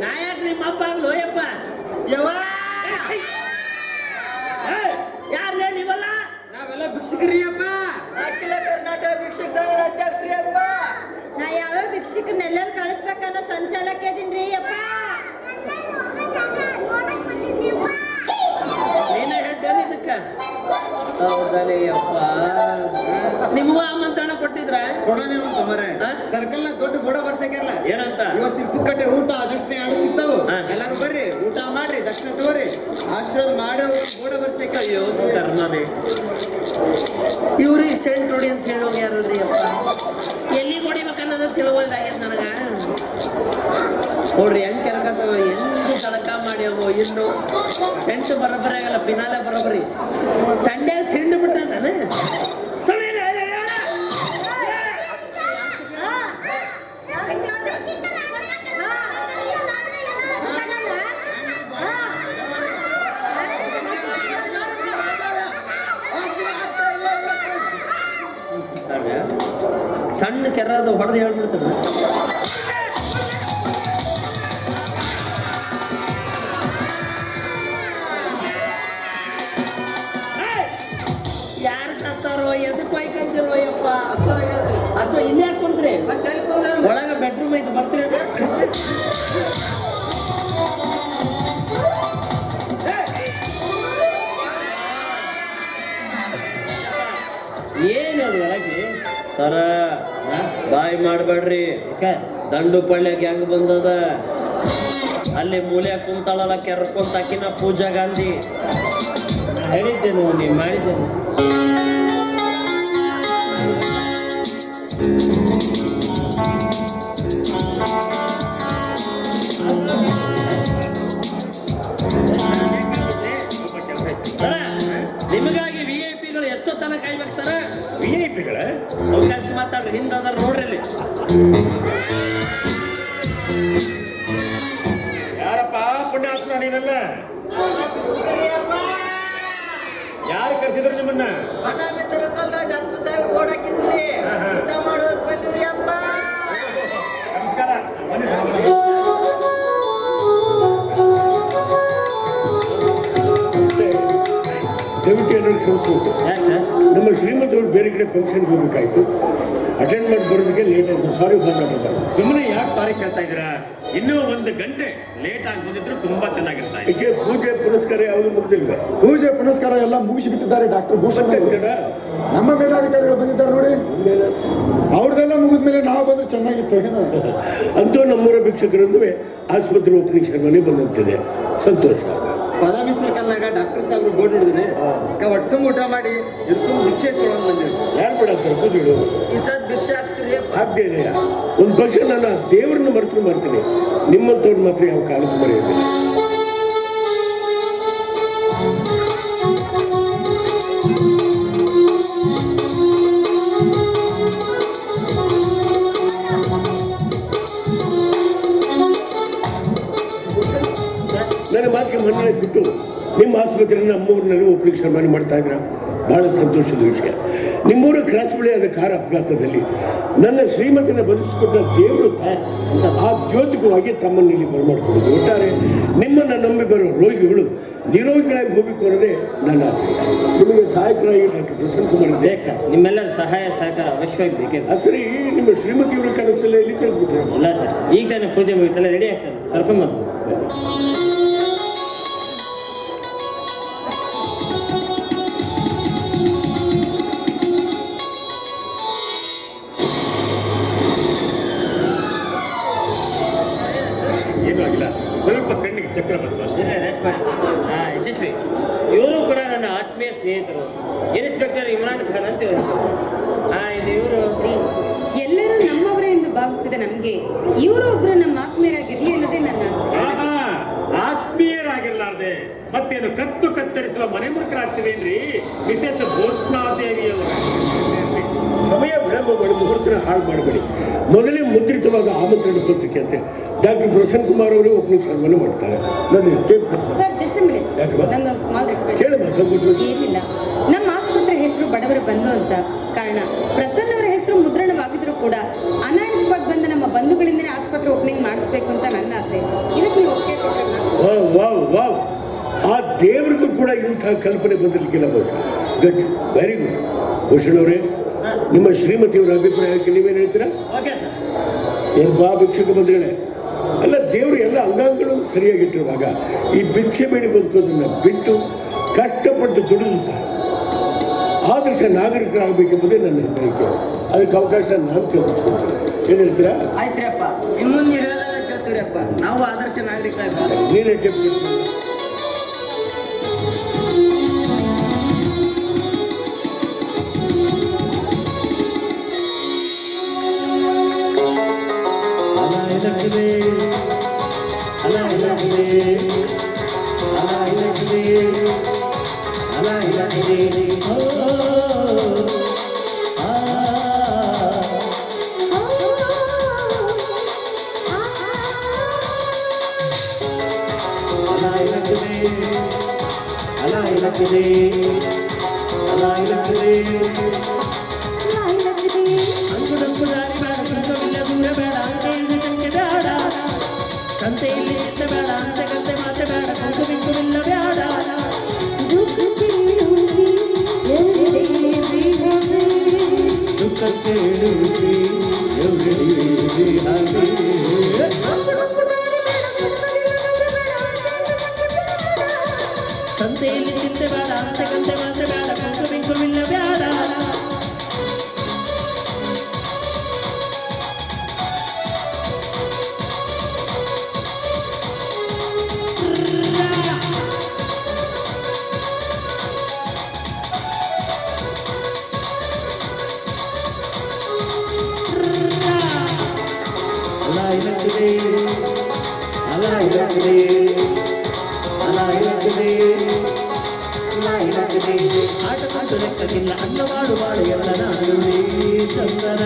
ನಾಯಕ್ ನಿಮ್ಮ ಹಬ್ಬ ಆಗ್ಲು ಯಪ್ಪ ಯಾರ್ಲೇ ನೀವಲ್ಲ? ನಾವೆಲ್ಲ ಭಿಕ್ಷುಕರಿ ಅಪ್ಪ. ಅಖಿಲ ಕರ್ನಾಟಕ ಭಿಕ್ಷುಕ ಸಂಘದ ಅಧ್ಯಕ್ಷರಿ ಅಪ್ಪ. ನಾ ಯಾವ ಭಿಕ್ಷುಕನೆಲ್ಲರೂ ಕಳಿಸ್ಬೇಕನ್ನೋ ಸಂಚಾಲಕ ಇದೀನ್ರಿ ಅಪ್ಪ. ನೀನೇ ಹೇಳ್ತೇನೆ ಇದಕ್ಕ. ಹೌದಲೇ ಯಪ್ಪ, ನಿಮಗೂ ಆಮಂತ್ರಣ ಕೊಟ್ಟಿದ್ರ? ಕೊಡೋದೇನಂತ ಮರೆ ಸರ್ಕಲ್ ನ ದೊಡ್ಡ ಬೋಡ ಬರ್ಸಕ್ಯಾರಲ್ಲ. ಏನಂತ? ಇವತ್ತಿನ ಪುಕ್ಕಟ್ಟೆ ಊಟ ದಕ್ಷಿಣ ಎರಡು ಸಿಗ್ತಾವು. ಎಲ್ಲಾರು ಬರ್ರಿ, ಊಟ ಮಾಡ್ರಿ, ದಕ್ಷಿಣ ತಗೋರಿ, ಆಶೀರ್ವಾದ ಮಾಡಿ ಬೋಡ ಬರ್ಸಕ್ಕ. ಅಯ್ಯೋ ಕರ್ಮವೇ, ಇವ್ರಿಗೆ ಸೆಂಟ್ ಹೊಡಿ ಅಂತ ಹೇಳೋರು ಯಾರು ಅಪ್ಪ? ಎಲ್ಲಿ ಹೊಡಿಬೇಕನ್ನೋದು ತಿಳುವಲ್ದಾಗ್ಯದ ನನಗ. ನೋಡ್ರಿ ಹೆಂಗ್ ಕೆರಕತ್ತವ, ಎಂದು ತಡಕ ಮಾಡ್ಯಾವ, ಇನ್ನು ಸೆಂಟ್ ಬರೋಬ್ಬರಿ ಆಗಲ್ಲ, ಪಿನಾಲೆ ಬರೋಬ್ಬರಿ ತಂಡ್ಯಾಗ ತಿಂದು ಬಿಟ್ಟದಾನೆ. ಸಣ್ಣ ಕೆರ್ರದು ಹೊಡೆದು ಹೇಳ್ಬಿಡ್ತಾನೆ. ಯಾರು ಸತ್ತಾರೋ ಎದಕ್ಕೆ ಹೋಯ್ಕಂತಿರೋ ಯಪ್ಪ? ಹಸು ಇಲ್ಲಿ ಯಾಕೆ ಕುಂತ್ರಿ? ಒಳಗ ಬೆಡ್ರೂಮ್ ಐತೆ, ಬರ್ತೀರಿ? ಏನದು ಒಳಗೆ? ಸರ ಬಾಯ್ ಮಾಡ್ಬೇಡ್ರಿ, ದಂಡು ಪಳ್ಳೆ ಗ್ಯಾಂಗ್ ಬಂದದ. ಅಲ್ಲಿ ಮೂಲೆ ಕುಂತಾಳಲ್ಲ ಕೆರ್ಕೊಂತ ಆಕಿನ ಪೂಜಾ ಗಾಂಧಿ. ಹೇಳಿದ್ದೇನು ನೀವು ಮಾಡಿದ್ದೇನು? ಸರ ನಿಮಗಾಗಿ VIP ಎಷ್ಟೋ ತನಕ ಕಾಯ್ಬೇಕು ಸರ? VIP ಅವಕಾಶ ಮಾತಾಡ್ರಿ, ಹಿಂದದಾರ ನೋಡ್ರಿ ಅಲ್ಲಿ. ಯಾರಪ್ಪ ಪುಣ್ಯಾತ್ಮ ನೀನಲ್ಲ? ಯಾರು ಕರ್ಸಿದ್ರು ನಿಮ್ಮನ್ನ? ಬಾದಾಮಿ ಸರ್ಕಲ್ದಾಗ ಡಾಕ್ಟರ್ ಸಾಹೇಬ್ ಬೋರ್ಡ್ ಹಾಕಿದ್ರಿ, ಊಟ ಮಾಡೋದಕ್ಕೆ ಬಂದಿವ್ರಿ ಅಪ್ಪ. ನಮಸ್ಕಾರ. ದಯವಿಟ್ಟು ಎಲ್ಲರೂ ಕ್ಷಮಿಸ್ಬೇಕು. ನಮ್ಮ ಶ್ರೀಮಂತರು ಬೇರೆ ಕಡೆ ಫಂಕ್ಷನ್ಗೆ ಹೋಗ್ಬೇಕಾಯ್ತು, ಅಟೆಂಡ್ ಮಾಡಿ ಬರೋದಕ್ಕೆ ಲೇಟ್ ಆಯ್ತು. ಸಾರಿ ಬಂದ. ಸುಮ್ಮನೆ ಯಾಕೆ ಸಾರಿ ಕೇಳ್ತಾ ಇದ್ದೀರಾ? ಇನ್ನೂ 1 ಗಂಟೆ ಲೇಟ್ ಆಗಿ ಬಂದಿದ್ರು ತುಂಬಾ ಚೆನ್ನಾಗಿರ್ತಾ ಇದೆ. ಇದಕ್ಕೆ ಪೂಜೆ ಪುನಸ್ಕಾರ ಯಾವುದು ಮುಗ್ದಿಲ್ವೇ? ಪೂಜೆ ಪುನಸ್ಕಾರ ಎಲ್ಲ ಮುಗಿಸಿಬಿಟ್ಟಿದ್ದಾರೆ ಡಾಕ್ಟರ್ ಭೂಷಣ್. ನಮ್ಮ ಮೇಲಾಧಿಕಾರಿಗಳು ಬಂದಿದ್ದಾರೆ ನೋಡಿ, ಅವ್ರದೆಲ್ಲ ಮುಗಿದ್ಮೇಲೆ ನಾವು ಬಂದ್ರೆ ಚೆನ್ನಾಗಿತ್ತು. ಏನು ಅಂತೂ ನಮ್ಮೂರ ಭಿಕ್ಷಕರಂದು ಆಸ್ಪತ್ರೆ ಓಪನಿಂಗ್ ಸೆರೆಮನಿ ಬಂದಂತಿದೆ, ಸಂತೋಷ. ಬಾದಾಮಿ ಸರ್ಕಲ್ನಾಗ ಡಾಕ್ಟರ್ ಸಾಹೇಬ್ರು ಬೋರ್ಡ್ ಹಿಡಿದ್ರಿ, ಒಟ್ಟು ಊಟ ಮಾಡಿ ಇದಕ್ಕೊಂದು ಭಿಕ್ಷೆ ಸೊಳಂಗ್ ಬಂದಿರಿ. ಯಾರು ಬೇಡ ಅಂತಾರೆ ಕೂದಿಡು? ಈ ಸದ್ ಭಿಕ್ಷೆ ಹಾಕ್ತಿರಿ ಅಪ್ಪ. ಆಗ್ತೇನೆಯಾ? ಒಂದು ಪಕ್ಷ ನಾನು ದೇವರನ್ನು ಮರೆತು ಮಾಡ್ತೀನಿ, ನಿಮ್ಮಂತವ್ರು ಮಾತ್ರ ಯಾವ ಕಾಲಕ್ಕೂ ಮರೆಯೋದಿಲ್ಲ. ನನ್ನ ಮಾತಿಗೆ ಮನ್ನಣೆ ಬಿಟ್ಟು ನಿಮ್ಮ ಆಸ್ಪತ್ರೆ ನಮ್ಮೂರಿನಲ್ಲಿ ಓಪನಿಂಗ್ ಸೆರೆಮನಿ ಮಾಡ್ತಾ ಇದ್ರ ಬಹಳ ಸಂತೋಷದ ವಿಷಯ. ನಿಮ್ಮೂರ ಕ್ರಾಸ್ ಬಳಿಯಾದ ಕಾರ್ ಅಪಘಾತದಲ್ಲಿ ನನ್ನ ಶ್ರೀಮತಿನ ಬದುಕಿಸಿಕೊಂಡ ದೇವರು ಆ ದ್ಯೋತಕವಾಗಿ ತಮ್ಮನ್ನು ಇಲ್ಲಿ ಬರಮಾಡಿಕೊಡೋದು. ಒಟ್ಟಾರೆ ನಿಮ್ಮನ್ನು ನಂಬಿ ಬರೋ ರೋಗಿಗಳು ನಿರೋಗಿಗಳಾಗಿ ಹೋಗಬೇಕು ಅನ್ನೋದೇ ನನ್ನ ಆಸೆ. ನಿಮಗೆ ಸಹಾಯಕರಾಗಿ ಡಾಕ್ಟರ್ ಪ್ರಸನ್ನ ಕುಮಾರ್ ಬೇಕು ಸರ್, ನಿಮ್ಮೆಲ್ಲರ ಸಹಾಯ ಸಹಕಾರ ಅವಶ್ಯವಾಗಿ ಬೇಕೇ. ಸರಿ, ನಿಮ್ಮ ಶ್ರೀಮತಿಯವರು ಕಾಣಿಸ್ತಿಲ್ಲ, ಇಲ್ಲಿ ಕಳಿಸ್ಬಿಟ್ರೆ? ಇಲ್ಲ ಸರ್, ಈಗ ತಾನೇ ಪೂಜೆ ಮುಗಿತಲ್ಲ, ರೆಡಿ ಆಗ್ತಾನೆ, ಕರ್ಕೊಂಬಂದು. ಏನೂ ಆಗಿಲ್ಲ, ಸ್ವಲ್ಪ ಕಣ್ಣಿಗೆ ಚಕ್ರ ಬಂತು ಅಷ್ಟೇ. ಯಶಸ್ವಿ, ಇವರು ಕೂಡ ನನ್ನ ಆತ್ಮೀಯ ಸ್ನೇಹಿತರು, ಇನ್ಸ್ಪೆಕ್ಟರ್ ಇಮ್ರಾನ್ ಖಾನ್ ಅಂತ ಇವರು. ಇದು ಇವರು. ಎಲ್ಲರೂ ನಮ್ಮವರೇ ಎಂದು ಭಾವಿಸಿದ ನಮ್ಗೆ ಇವರು ಒಬ್ರು ನಮ್ಮ ಆತ್ಮೀಯರಾಗಿರ್ಲಿ ಅನ್ನೋದೇ ನನ್ನ ಆಸೆ. ಆತ್ಮೀಯರಾಗಿರ್ಲಾರ್ದೆ ಮತ್ತೇನು ಕತ್ತು ಕತ್ತರಿಸುವ ಮನೆ ಮುರುಕರಾಗ್ತಿವೇನ್ರಿ ಮಿಸೆಸ್ ಭೂಷಣಾದೇವಿಯವರು? ಸಮಯ ವಿಳಂಬ ಸಮಾರಂಭ ಮಾಡಿ ಮುಹೂರ್ತ ಹಾಳು ಮಾಡಬೇಡಿ. ಮೊದಲೇ ಮುದ್ರಿತವಾದ ಆಮಂತ್ರಣ ಪತ್ರಿಕೆ ಅಂತೆ ಡಾಕ್ಟರ್ ಪ್ರಸನ್ನ ಕುಮಾರ್ ಅವರು ಓಪನಿಂಗ್ ಸನ್ಮಾನ ಮಾಡ್ತಾರೆ. ಸರ್ ಜಸ್ಟ್ ಮಿನಿಟ್, ಯಾಕಮ್ಮ? ನಂದೊಂದು ಸ್ಮಾಲ್ ರಿಕ್ವೆಸ್ಟ್. ಕೇಳಮ್ಮ, ಸಂಕೋಚ. ಏನಿಲ್ಲ, ನಮ್ಮ ಆಸ್ಪತ್ರೆ ಹೆಸರು ಬಡವರ ಬಂಧು ಅಂತ ಕಾರಣ ಪ್ರಸನ್ನ ಅವರ ಹೆಸರು ಮುದ್ರಣವಾಗಿದ್ರು ಕೂಡ ಅನಾಯಸವಾಗಿ ಬಂದ ನಮ್ಮ ಬಂಧುಗಳಿಂದನೇ ಆಸ್ಪತ್ರೆ ಓಪನಿಂಗ್ ಮಾಡಿಸ್ಬೇಕು ಅಂತ ನನ್ನ ಆಸೆ. ಇದಕ್ಕೆ ನೀವು ಒಪ್ಪಿಗೆ ಕೊಟ್ಟರೆ ವಾವ್ ವಾವ್ ವಾವ್, ಆ ದೇವರಿಗೂ ಕೂಡ ಇಂತಹ ಕಲ್ಪನೆ ಬಂದಿರಲಿಕ್ಕಿಲ್ಲ ಬಹುಶಃ. Good, very good. ಭೂಷಣ್ ಅವರೇ, ನಿಮ್ಮ ಶ್ರೀಮತಿಯವರ ಅಭಿಪ್ರಾಯಕ್ಕೆ ನೀವೇನು ಹೇಳ್ತೀರಾ? Okay sir. ಏನು ಬಾ ಭಿಕ್ಷುಕ ಬಂಧುಗಳೇ, ಅಲ್ಲ ದೇವರು ಎಲ್ಲ ಅಂಗಾಂಗಗಳು ಸರಿಯಾಗಿಟ್ಟಿರುವಾಗ ಈ ಭಿಕ್ಷೆ ಬೇಡಿ ಬದುಕೋದನ್ನ ಬಿಟ್ಟು ಕಷ್ಟಪಟ್ಟು ದುಡಿದು ಸಹ ಆದರ್ಶ ನಾಗರಿಕರಾಗಬೇಕೆಂಬುದೇ ನನ್ನ ಹೆಮ್ಮರಿಕೆ. ಅದಕ್ಕೆ ಅವಕಾಶ ನಾನು ಕೇಳಿಸ್ಕೊಳ್ತೀನಿ. ಏನು ಹೇಳ್ತೀರಾ? ಆಯ್ತ್ರಿಯಪ್ಪ, ಇನ್ನು ಮುಂದೆ ನೀವು ಹೇಳೋದನ್ನ ಕೇಳ್ತೀವ್ರಿಯಪ್ಪ. ನಾವು ಆದರ್ಶ ನಾಗರಿಕರಾಗಬೇಕು. ನೀನೇ ಟೆಪ್ ಸಂತೆಯಲ್ಲಿ ಚಿತ್ತ ಬೇಡ, ಅಂತೆ ಕಂತೆ ಮಾತೆ ಬೇಡ, ಕೊಂಕು ಬಿಂಕುವಿಲ್ಲ ಬೇಡ. ದುಃಖ ಕೇಳುತ್ತಿ ಸಂತೆಯಲ್ಲಿ ಚಿಂತೆ ಬೇಡ, ಅಂತೆ ಕಂತೆ ಮಾತೆ ಬೇಡ, ಕೊಂಕು ಬಿಂಕುವಿಲ್ಲ ಬೇಡ. ಆಟ ಮಾಡು ಲೆಕ್ಕಕ್ಕಿಲ್ಲ, ಅನ್ನ ಮಾಡು ಬಾಳು ಎಲ್ಲ ನಾಡು ಚಂದನ.